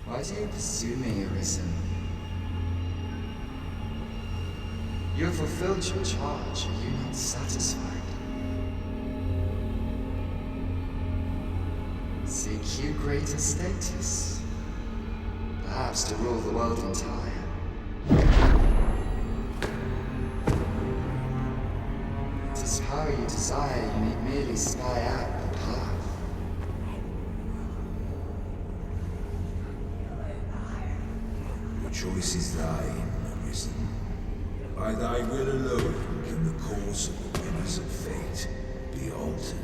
Why do you pursue me, Arisen? You have fulfilled your charge, are you not satisfied? Seek you greater status? Perhaps to rule the world entire? It is power you desire, you need merely spy out the path. The choice is thine, Arisen. By thy will alone can the course of the winners of fate be altered.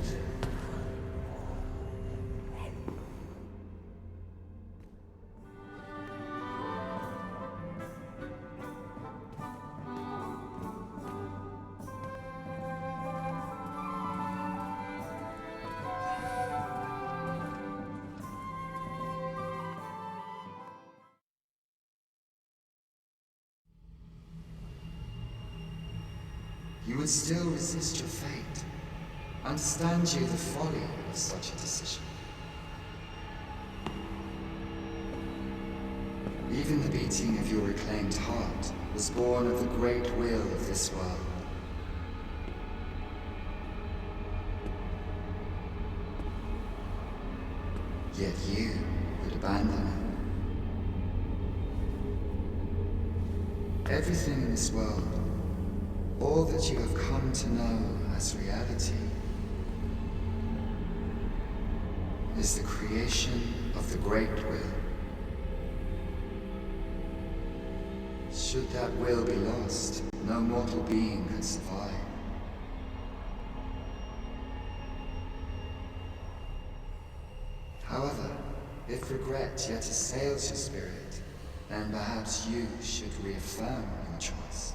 You would still resist your fate. Understand you the folly of such a decision. Even the beating of your reclaimed heart was born of the great will of this world. Yet you would abandon it. Everything in this world, all that you have come to know as reality, is the creation of the great will. Should that will be lost, no mortal being could survive. However, if regret yet assails your spirit, then perhaps you should reaffirm your choice.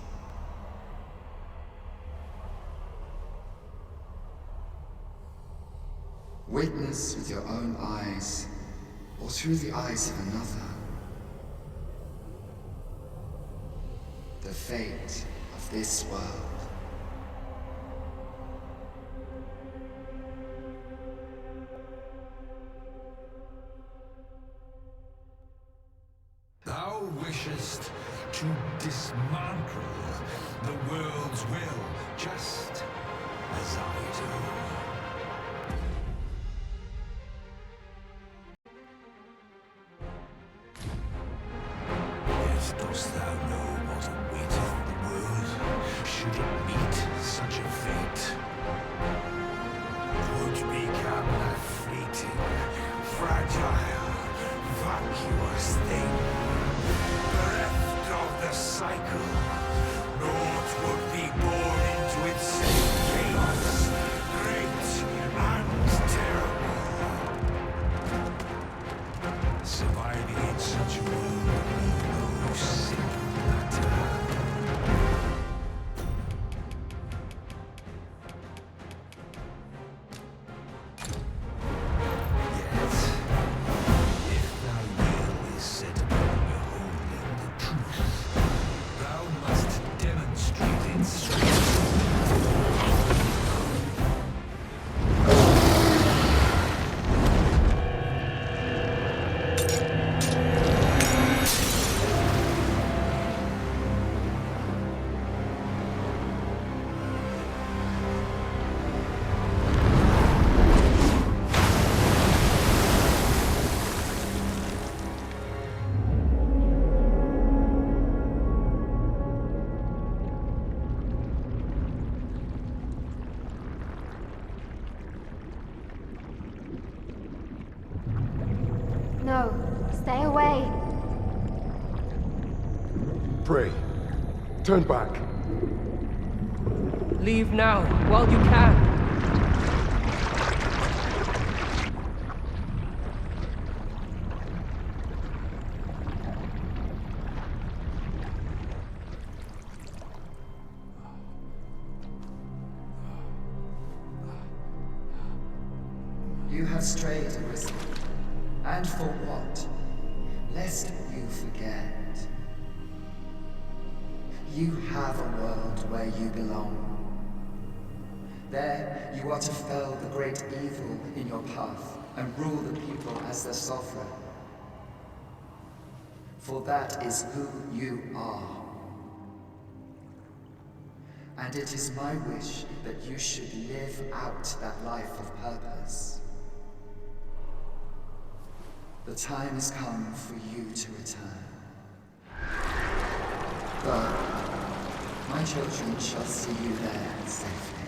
Witness with your own eyes, or through the eyes of another, the fate of this world. Thou wishest to dismantle the world's will, just as I do. Dost thou know what awaiteth the world, should it meet such a fate? 'Twould become a fleeting, fragile, vacuous thing, bereft of the cycle. Naught would be born into its chaos, great and terrible. Surviving in such a world would be no simple matter. Yet, if thy will is set upon beholding the truth, thou must demonstrate its strength. No, stay away. Pray. Turn back. Leave now, while you can. You have strayed, Arisen. And for what? Lest you forget. You have a world where you belong. There, you are to fell the great evil in your path and rule the people as their sovereign. For that is who you are. And it is my wish that you should live out that life of purpose. The time has come for you to return. Go. My children shall see you there safely.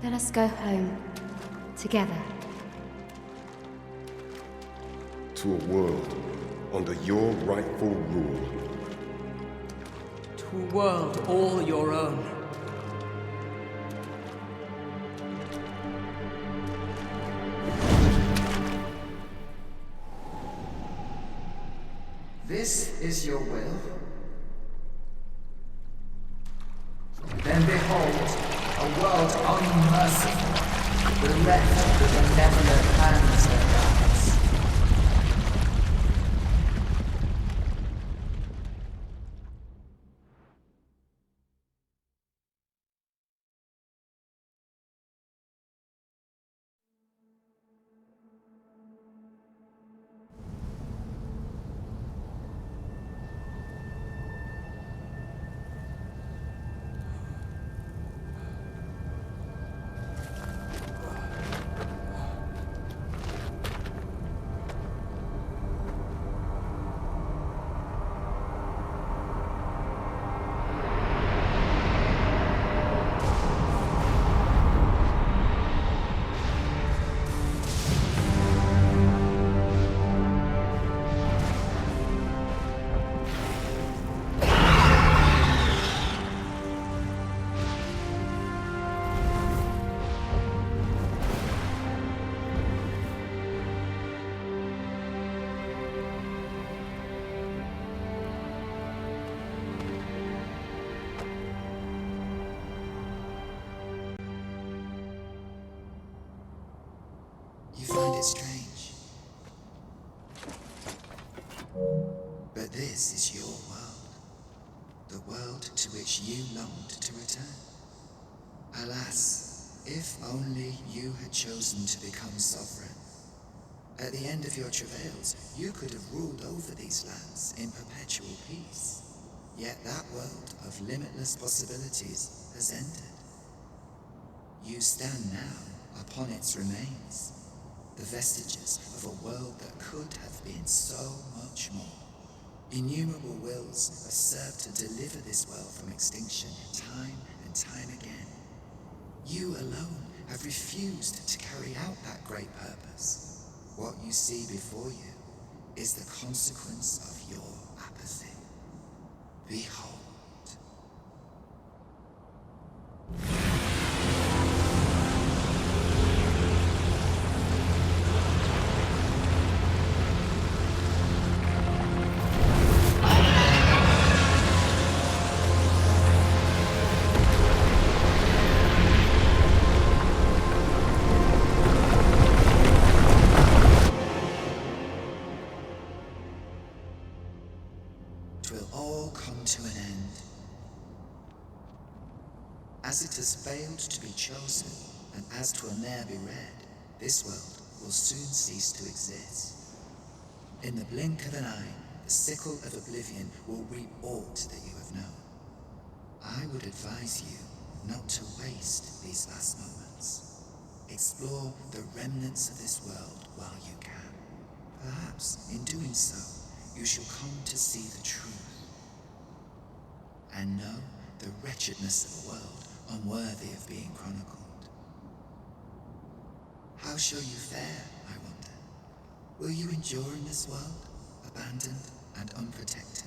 Let us go home. Together. To a world under your rightful rule. To a world all your own. This is your will? Then behold, a world unmerciful, bereft the benevolent hands of gods. You find it strange. But this is your world. The world to which you longed to return. Alas, if only you had chosen to become sovereign. At the end of your travails, you could have ruled over these lands in perpetual peace. Yet that world of limitless possibilities has ended. You stand now upon its remains, the vestiges of a world that could have been so much more. Innumerable wills have served to deliver this world from extinction time and time again. You alone have refused to carry out that great purpose. What you see before you is the consequence of your apathy. Behold. Will all come to an end. As it has failed to be chosen, and as 'twill ne'er be read, this world will soon cease to exist. In the blink of an eye, the sickle of oblivion will reap aught that you have known. I would advise you not to waste these last moments. Explore the remnants of this world while you can. Perhaps, in doing so, you shall come to see the truth and know the wretchedness of a world unworthy of being chronicled. How shall you fare, I wonder? Will you endure in this world, abandoned and unprotected?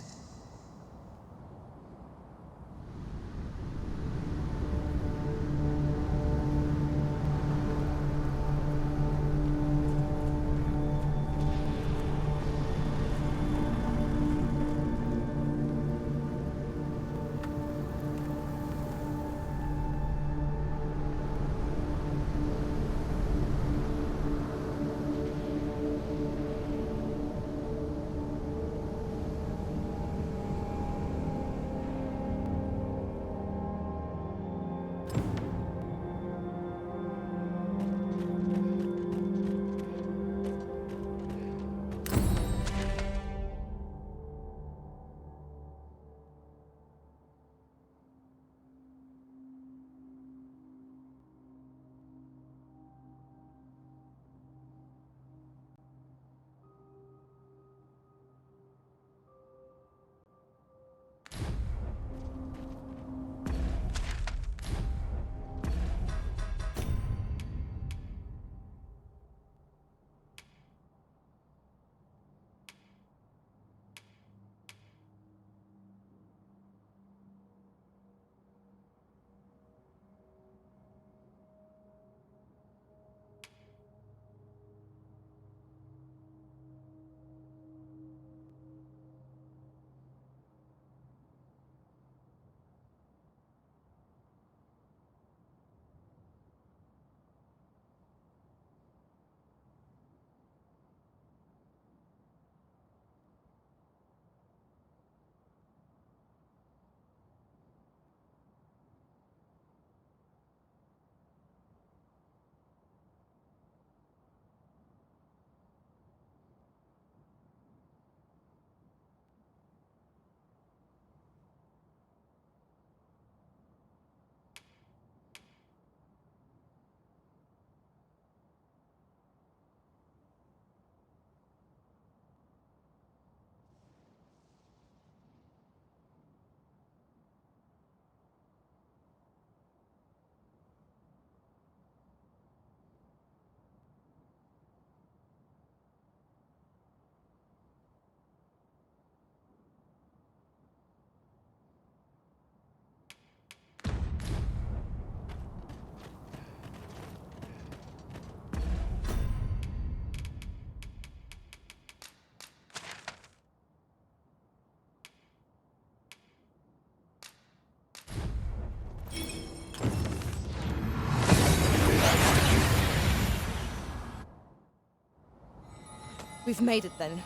We've made it then.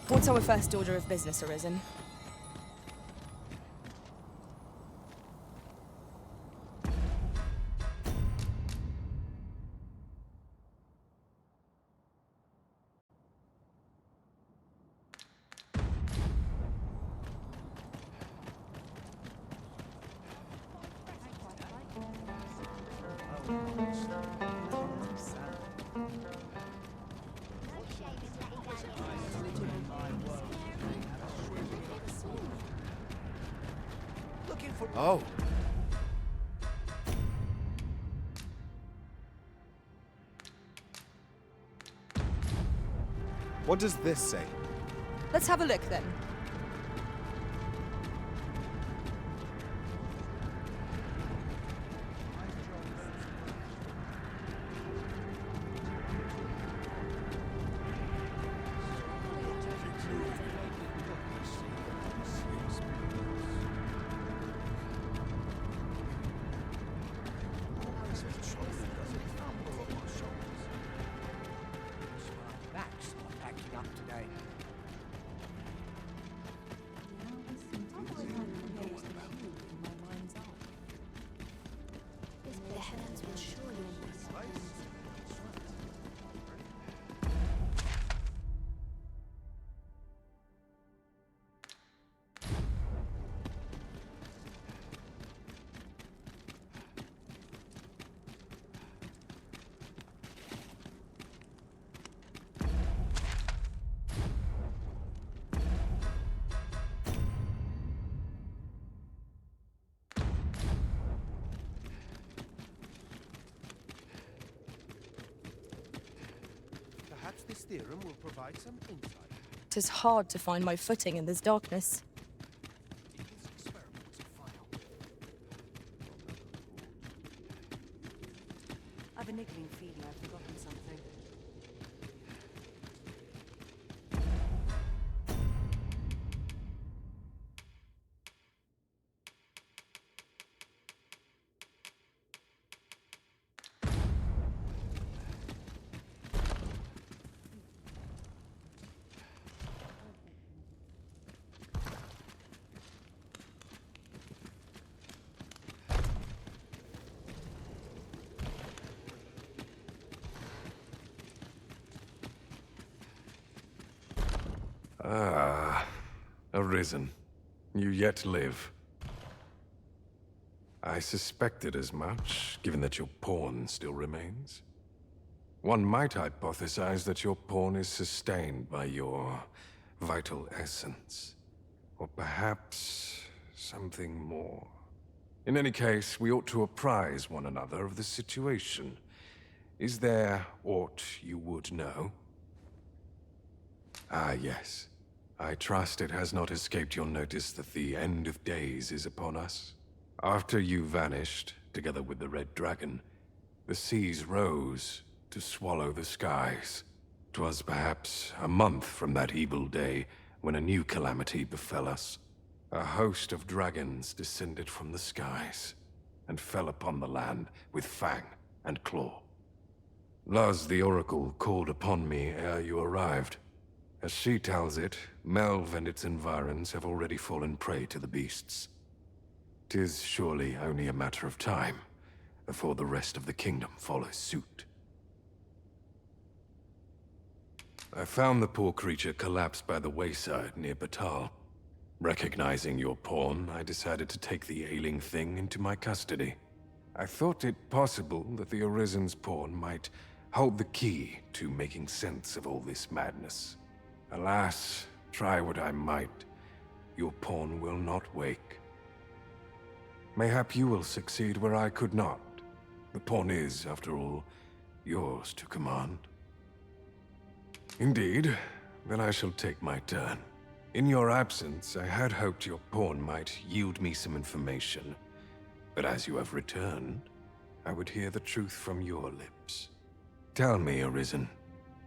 What's our first order of business, Arisen? Oh. What does this say? Let's have a look then. That's not acting up today. The heavens will surely Perhaps this theorem will provide some insight. It is hard to find my footing in this darkness. These experiments are final. I've a niggling feeling I've forgotten something. Ah, Arisen. You yet live. I suspected as much, given that your pawn still remains. One might hypothesize that your pawn is sustained by your vital essence. Or perhaps something more. In any case, we ought to apprise one another of the situation. Is there aught you would know? Ah, yes. I trust it has not escaped your notice that the end of days is upon us. After you vanished, together with the Red Dragon, the seas rose to swallow the skies. 'Twas perhaps a month from that evil day when a new calamity befell us. A host of dragons descended from the skies and fell upon the land with fang and claw. Luz the Oracle called upon me ere you arrived. As she tells it, Melve and its environs have already fallen prey to the beasts. 'Tis surely only a matter of time before the rest of the kingdom follows suit. I found the poor creature collapsed by the wayside near Batal. Recognizing your pawn, I decided to take the ailing thing into my custody. I thought it possible that the Arisen's pawn might hold the key to making sense of all this madness. Alas, try what I might, your pawn will not wake. Mayhap you will succeed where I could not. The pawn is, after all, yours to command. Indeed, then I shall take my turn. In your absence, I had hoped your pawn might yield me some information. But as you have returned, I would hear the truth from your lips. Tell me, Arisen,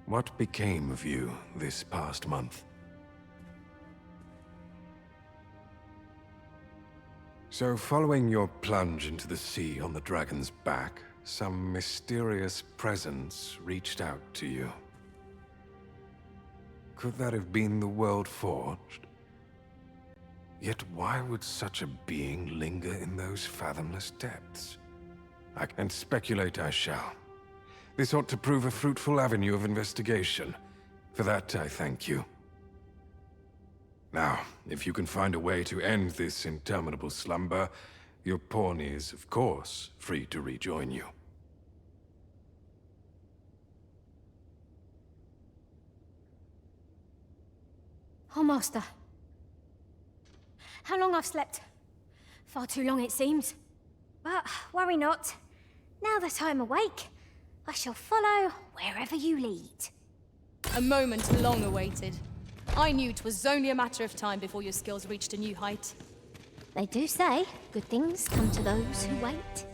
what became of you this past month? So, following your plunge into the sea on the dragon's back, some mysterious presence reached out to you. Could that have been the world forged? Yet why would such a being linger in those fathomless depths? And speculate I shall. This ought to prove a fruitful avenue of investigation. For that, I thank you. Now, if you can find a way to end this interminable slumber, your pawn is, of course, free to rejoin you. Oh, Master. How long I've slept? Far too long, it seems. But worry not. Now that I'm awake, I shall follow wherever you lead. A moment long awaited. I knew 'twas only a matter of time before your skills reached a new height. They do say good things come to those who wait.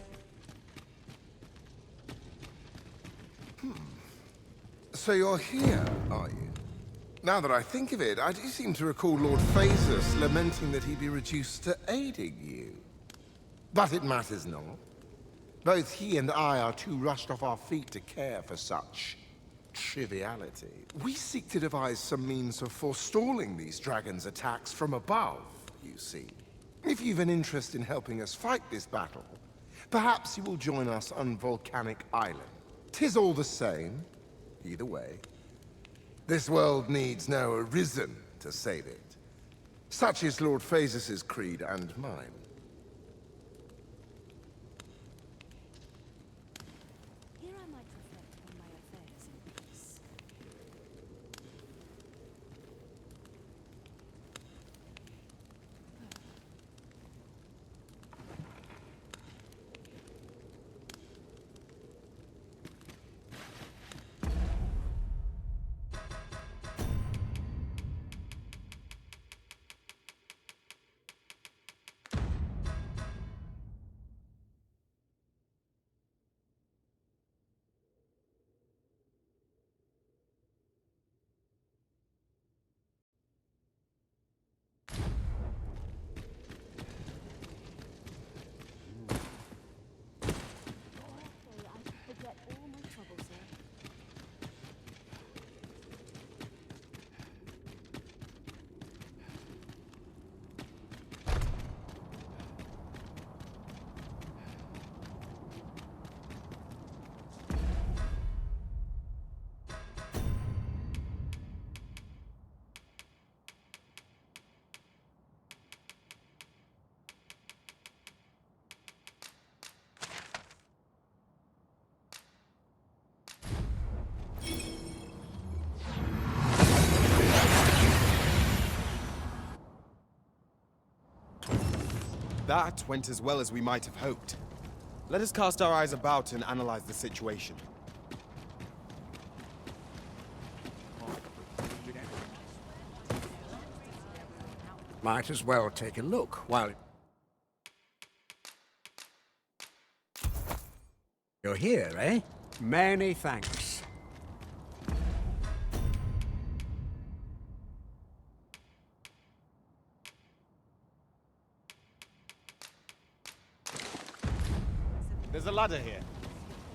So you're here, are you? Now that I think of it, I do seem to recall Lord Phasus lamenting that he be reduced to aiding you. But it matters not. Both he and I are too rushed off our feet to care for such triviality. We seek to devise some means of forestalling these dragons' attacks from above, you see. If you've an interest in helping us fight this battle, perhaps you will join us on Volcanic Island. 'Tis all the same, either way. This world needs no Arisen to save it. Such is Lord Phasus' creed and mine. Here I might reflect on my affairs in peace. I forget all my troubles here. That went as well as we might have hoped. Let us cast our eyes about and analyze the situation. Might as well take a look while... You're here, eh? Many thanks. There's a ladder here.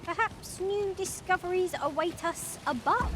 Perhaps new discoveries await us above.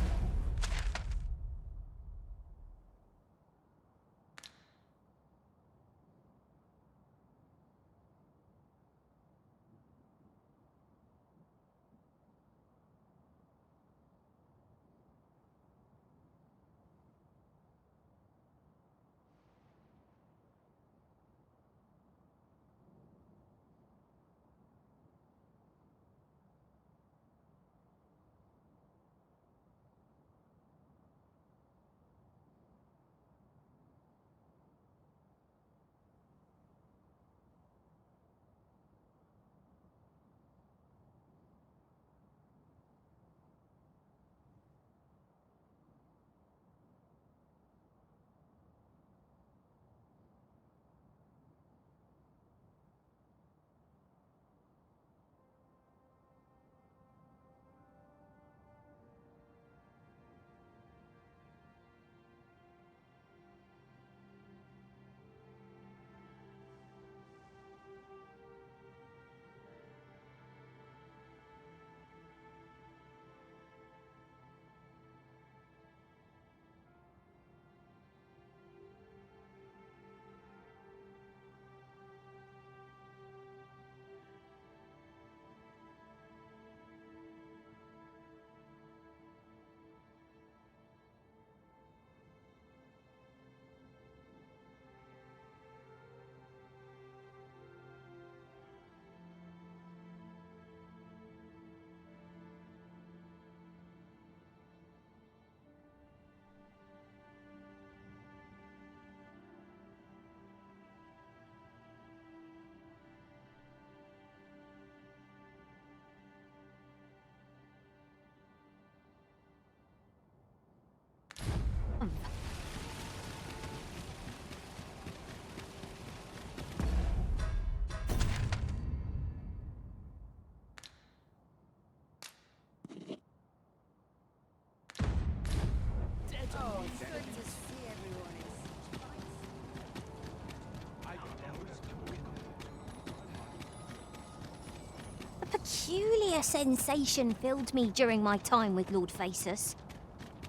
A peculiar sensation filled me during my time with Lord Faesus.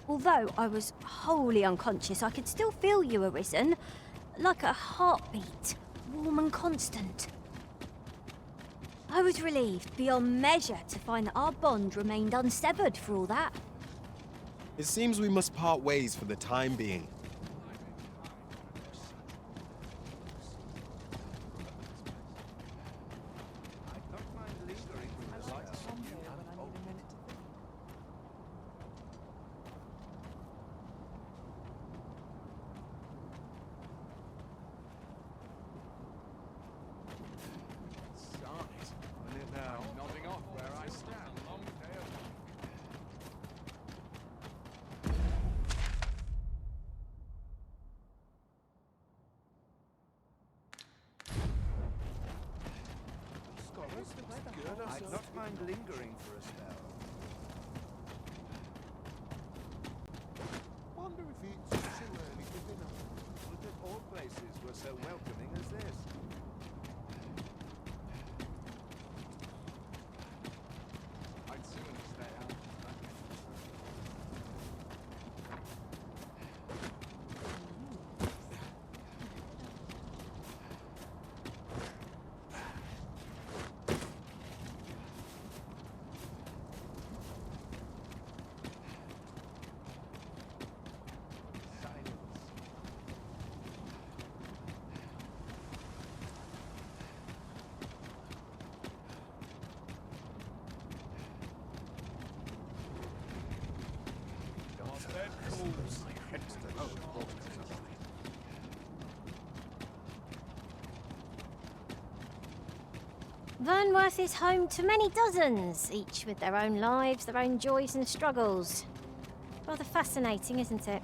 Although I was wholly unconscious, I could still feel you, Arisen, like a heartbeat, warm and constant. I was relieved beyond measure to find that our bond remained unsevered for all that. It seems we must part ways for the time being. I'd not mind lingering for a spell. Wonder if it's too early for dinner. Would that all places were so welcoming as this? I'd sooner stay out. Vernworth is home to many dozens, each with their own lives, their own joys and struggles. Rather fascinating, isn't it?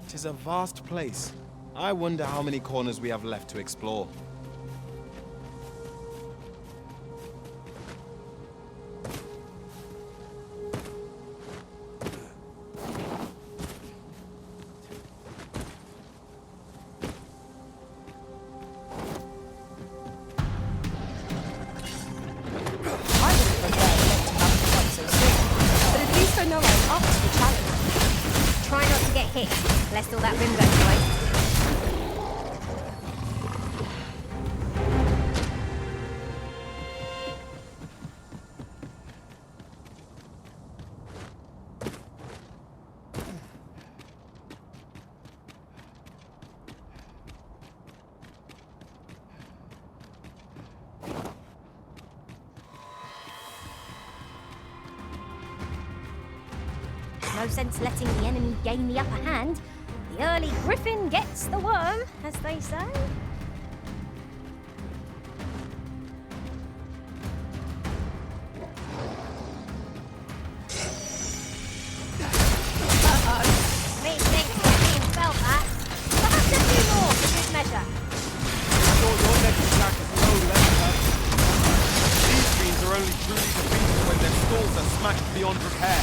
It is a vast place. I wonder how many corners we have left to explore. Try not to get hit, lest all that rim goes to waste. No sense letting the enemy gain the upper hand. The early griffin gets the worm, as they say. Methinks the team felt that. Perhaps a few more for good measure. Sure, your next attack is no less hurt. These fiends are only truly defeated when their skulls are smashed beyond repair.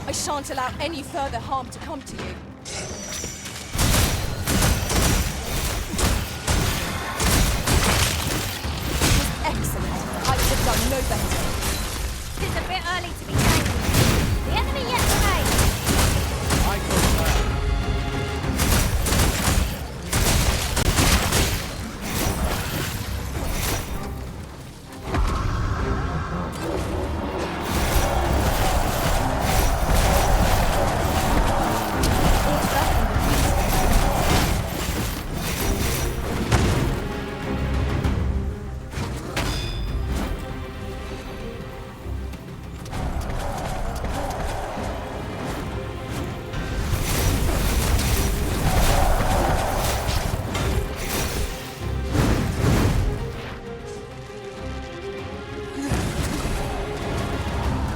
I shan't allow any further harm to come to you. Excellent. I could have done no better. It's a bit early to be saying. The enemy yet remains. I confirm.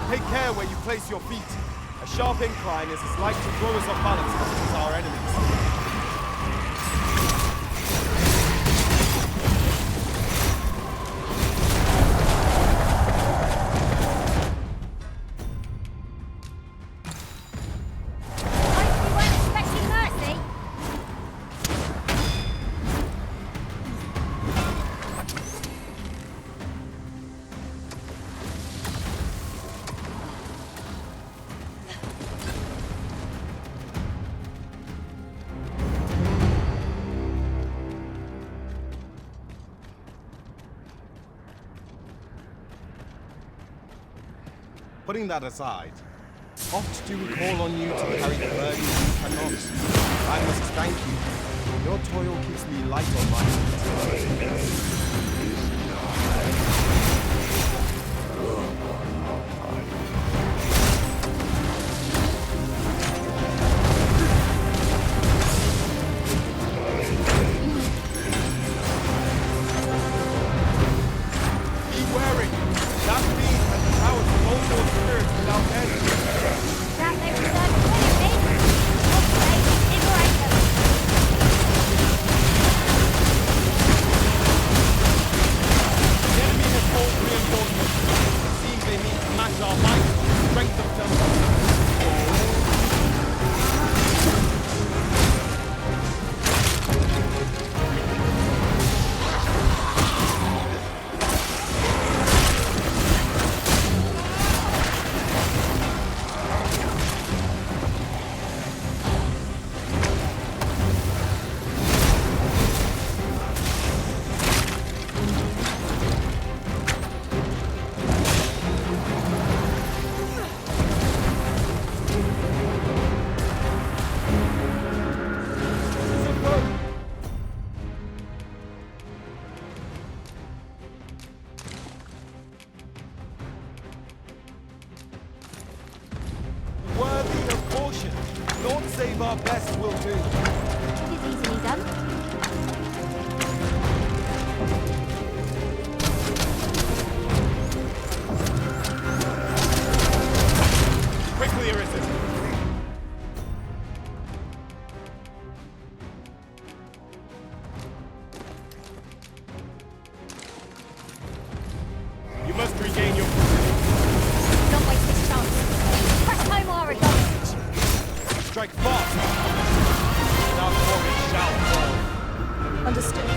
Take care where you place your feet. A sharp incline is as like to throw us off balance as our enemies. putting that aside, oft do we call on you to carry the burden we cannot. I must thank you. Your toil gives me light on my feet. That they reserve for you, liberate them. The enemy has called reinforcements. It seems they need to match our might, strength of temple. Worthy of caution. Naught save our best will do. It is easily done. Quickly, Arisen. You must regain your position. Don't waste this chance. Press home our advantage. Strike fast. And our glory shall fall. Understood.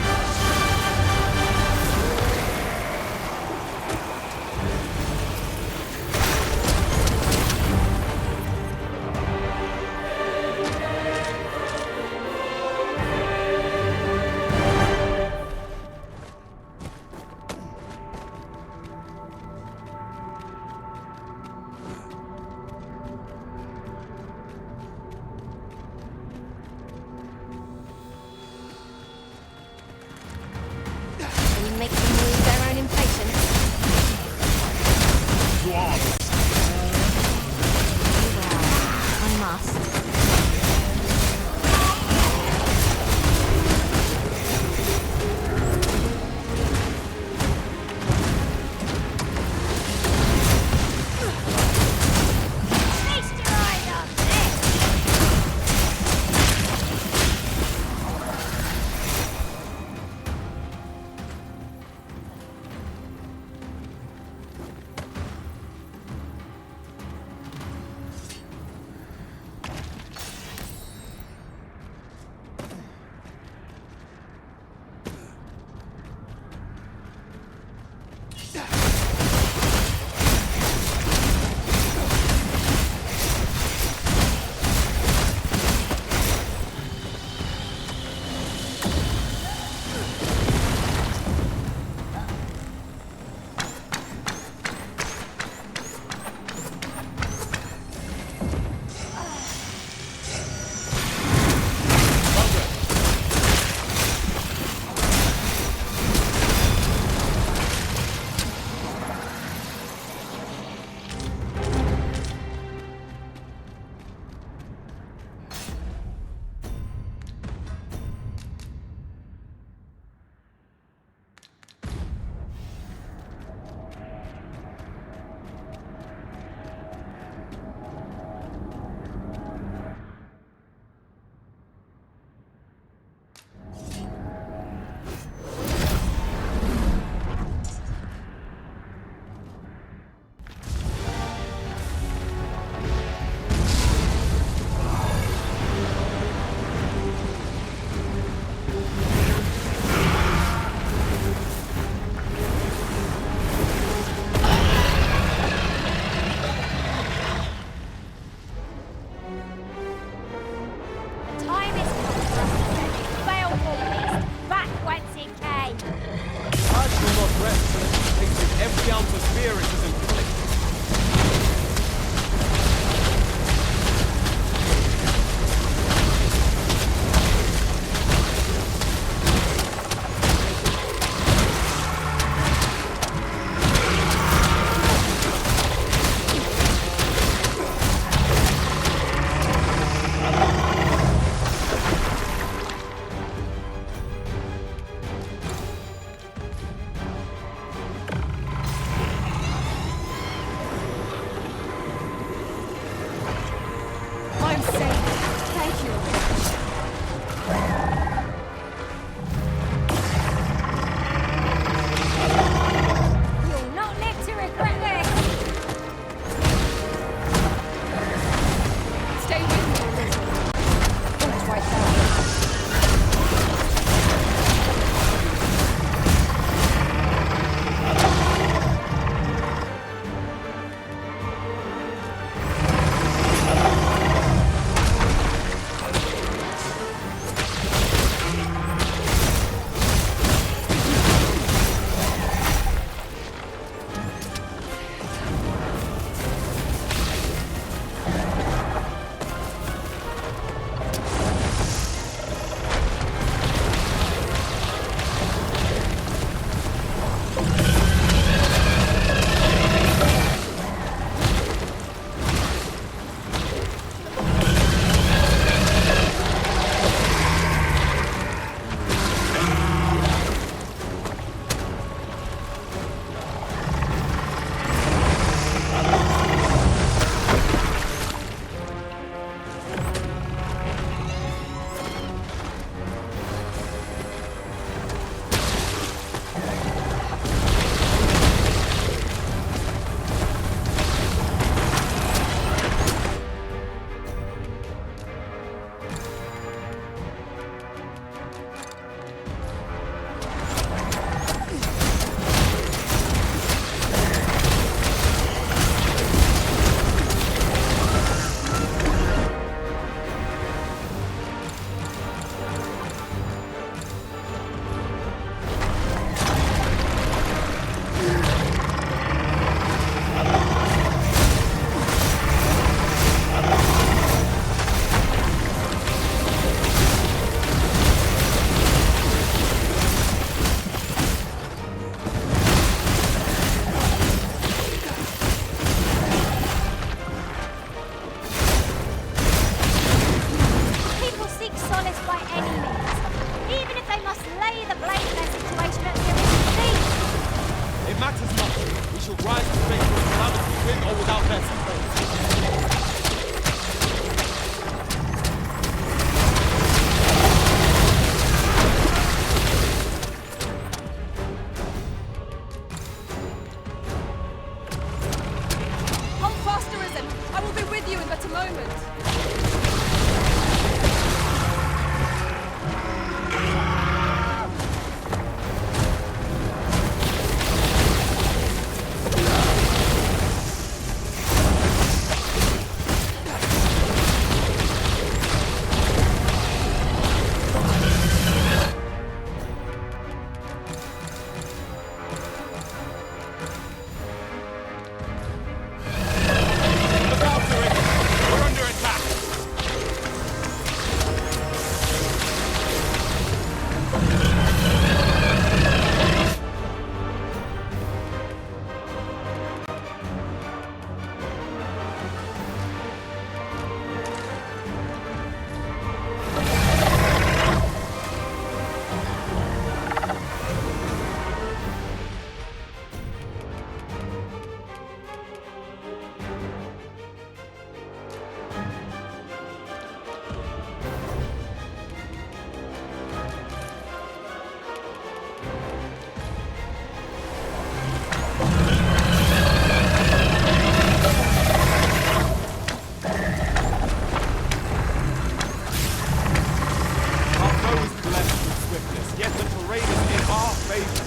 Our foe is blessed with swiftness, yet the terrain is in our favor.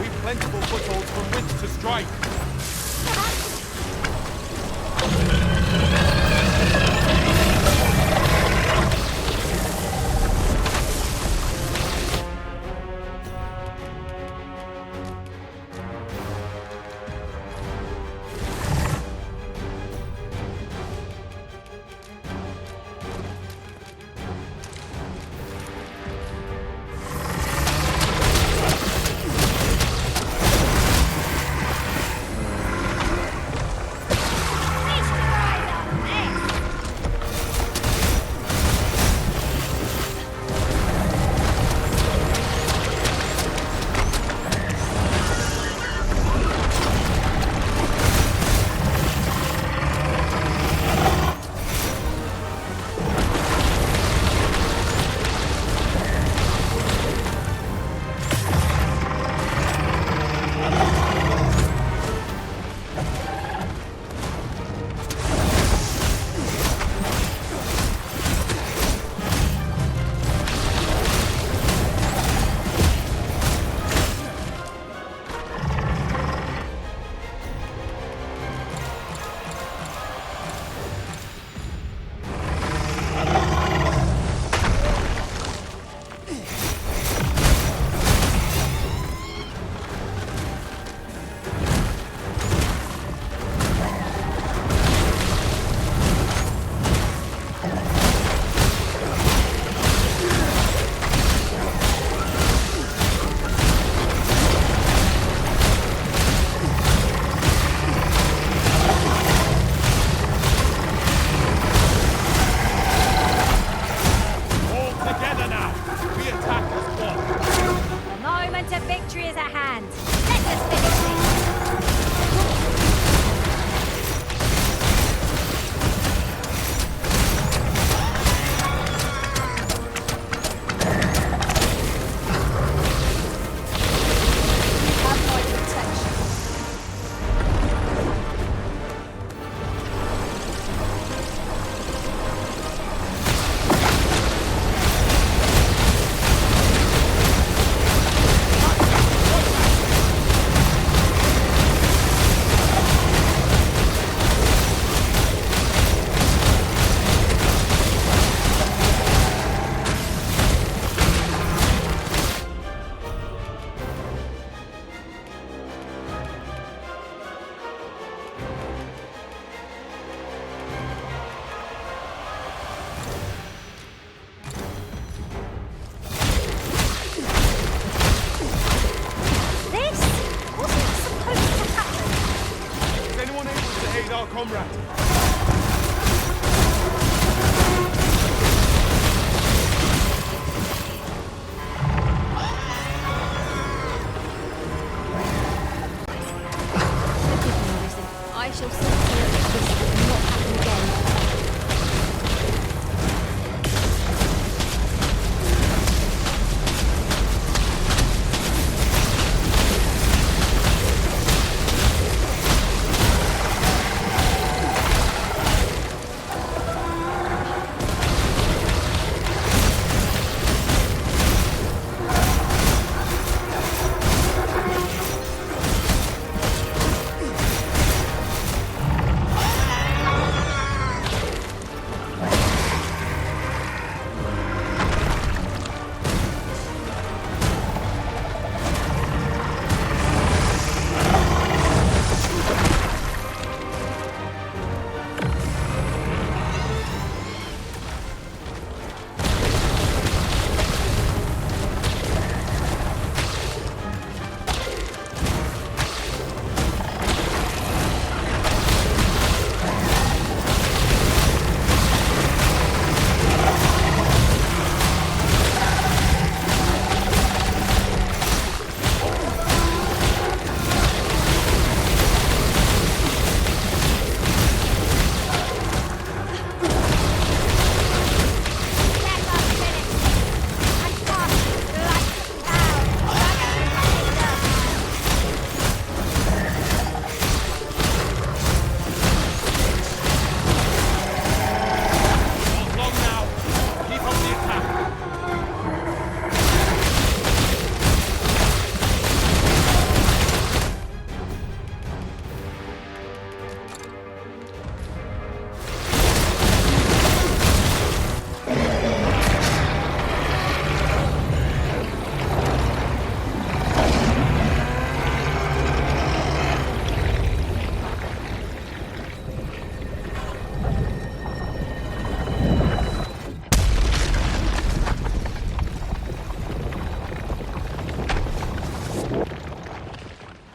We've plentiful footholds from which to strike.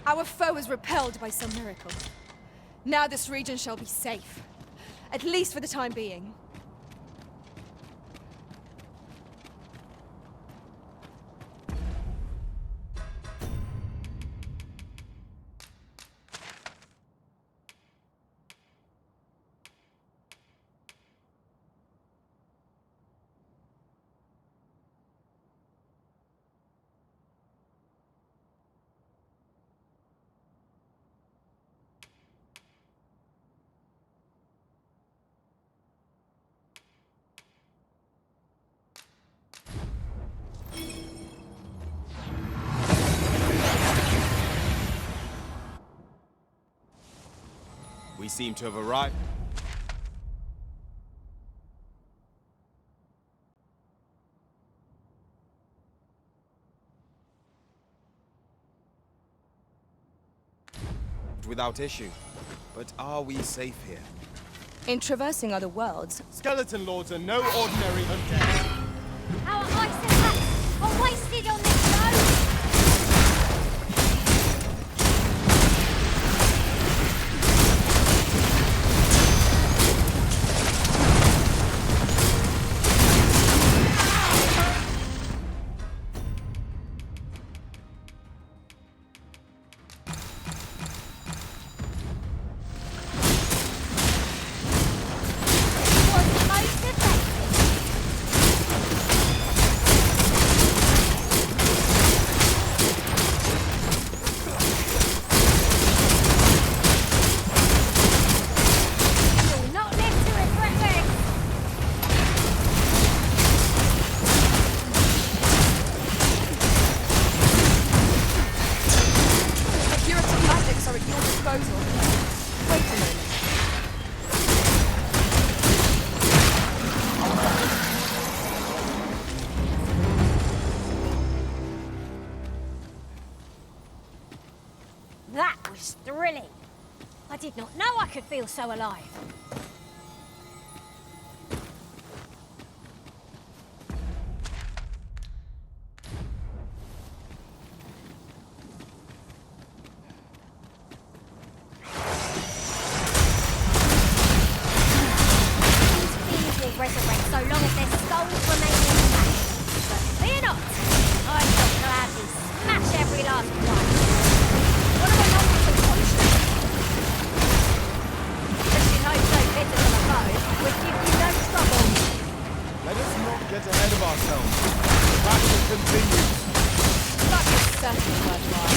Our foe is repelled by some miracle. Now this region shall be safe. At least for the time being. We seem to have arrived. Without issue. But are we safe here? In traversing other worlds, Skeleton Lords are no ordinary undead. Our ice attacks are wasted on this road! That was thrilling. I did not know I could feel so alive. These will resurrect so long as their skulls remain intact. But fear not, I shall gladly smash every last one. What am I not so conscious? Just you know so bitter on a foe would give you no trouble. Let us not get ahead of ourselves. The battle continues. that is certainly worthwhile.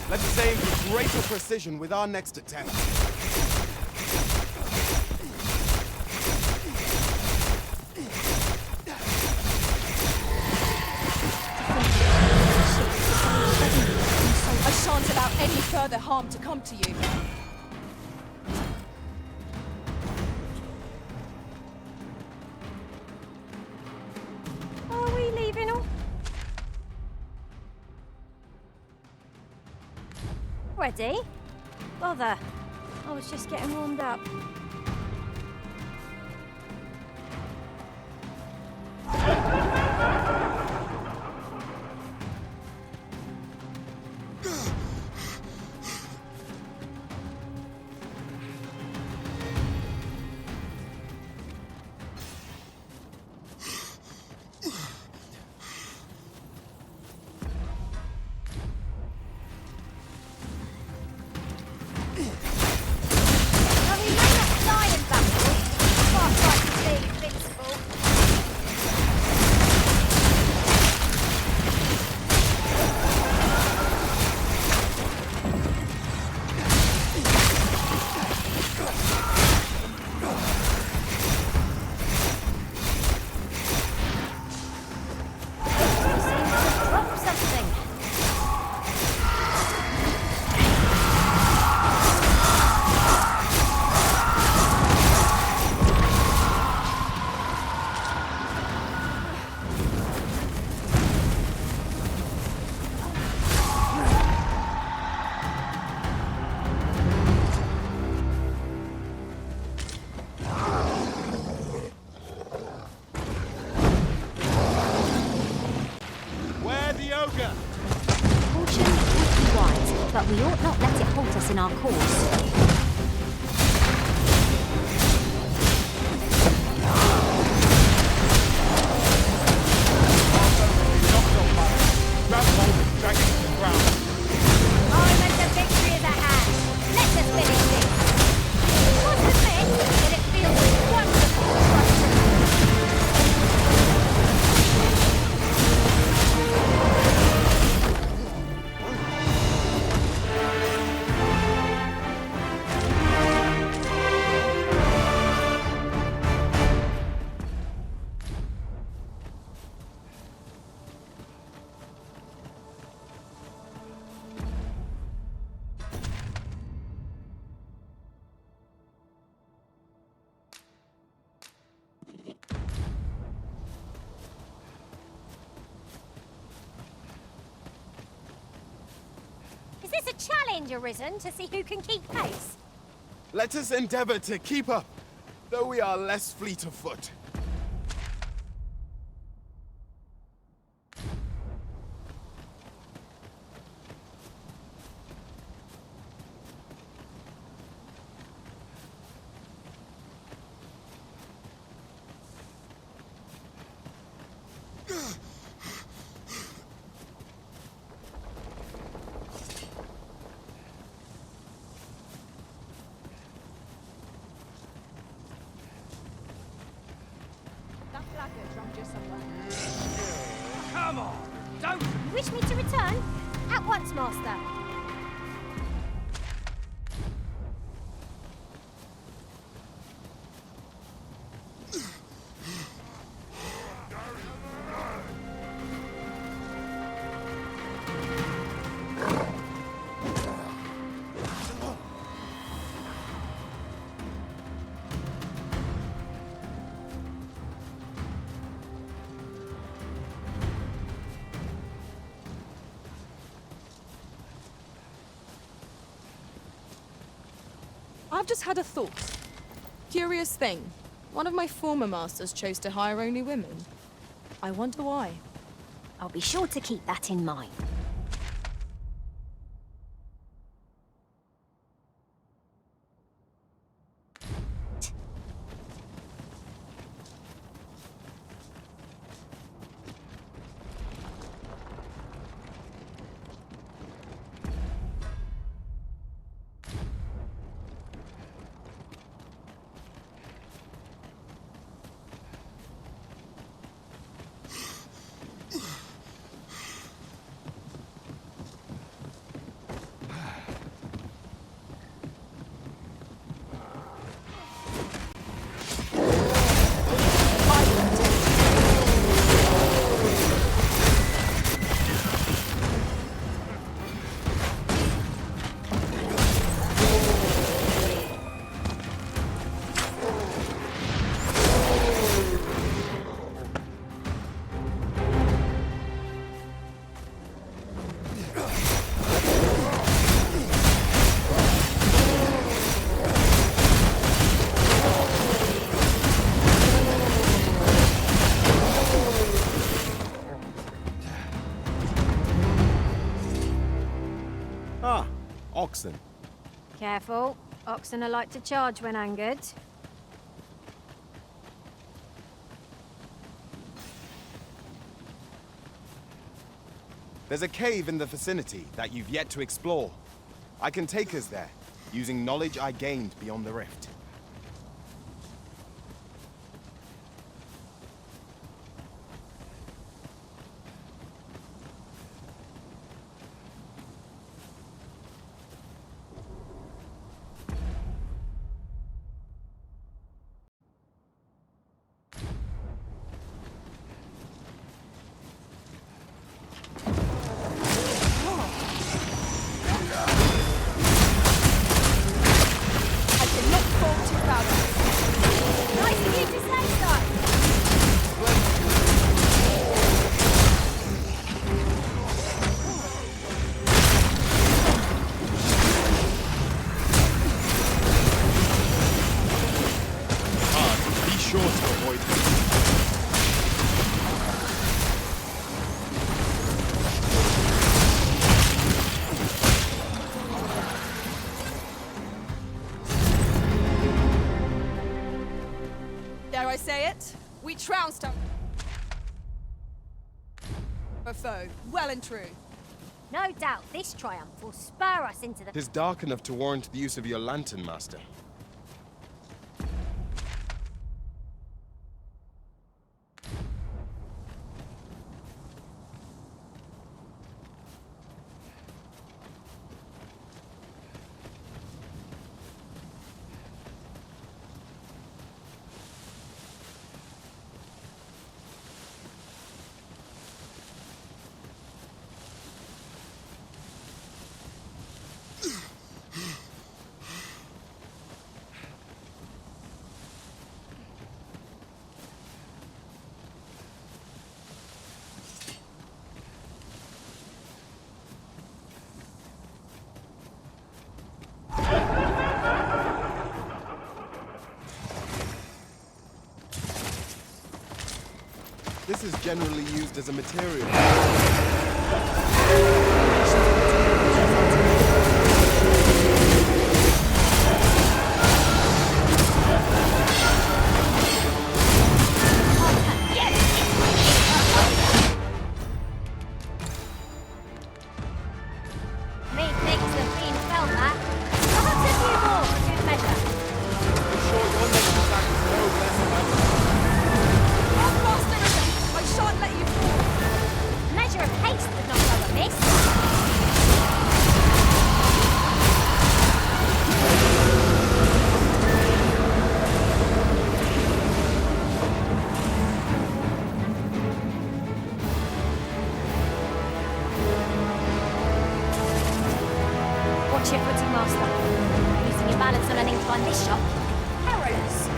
Let us aim for greater precision with our next attempt. I shan't allow any further harm to come to you. Are we leaving all? Ready? Bother. I was just getting warmed up. But we ought not let it halt us in our course. Is this a challenge, Arisen, to see who can keep pace? Let us endeavor to keep up, though we are less fleet of foot. Come on, don't... You wish me to return? At once, Master. I've just had a thought. Curious thing. One of my former masters chose to hire only women. I wonder why. I'll be sure to keep that in mind. Ah, oxen. Careful. Oxen are like to charge when angered. There's a cave in the vicinity that you've yet to explore. I can take us there, using knowledge I gained beyond the rift. I cannot fall too proud of it. Nice of you to say so. Be sure to avoid them. Dare I say it? We trounced a foe, well and true. No doubt this triumph will spur us into the... It is dark enough to warrant the use of your lantern, Master. This is generally used as a material. Methinks the fiend felt that. Perhaps a few more for good measure. I'm sure your next attack is no less about Oh, Master Risen, I shan't let you fall. A measure of haste would not go amiss. Watch your footing, Master. Losing your balance on an incline this shot. Perilous.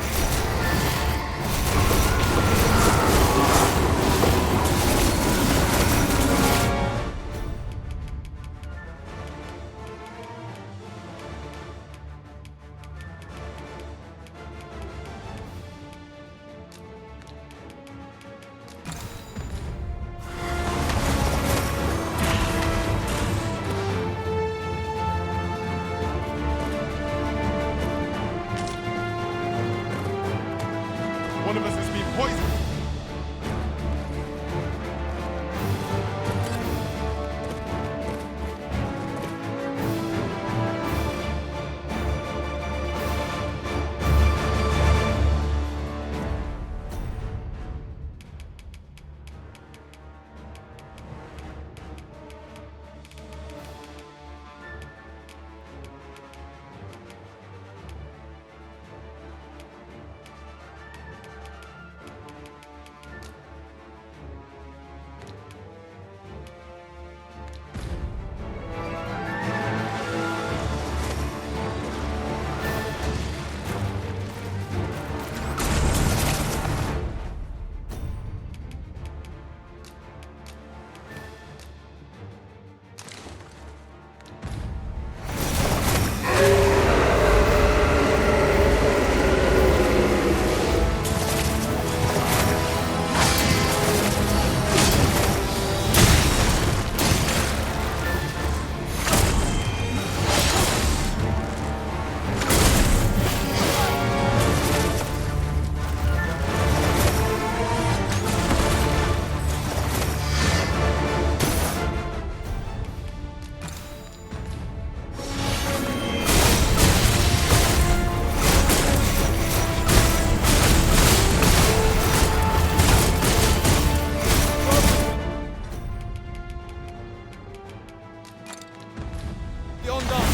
beyond us.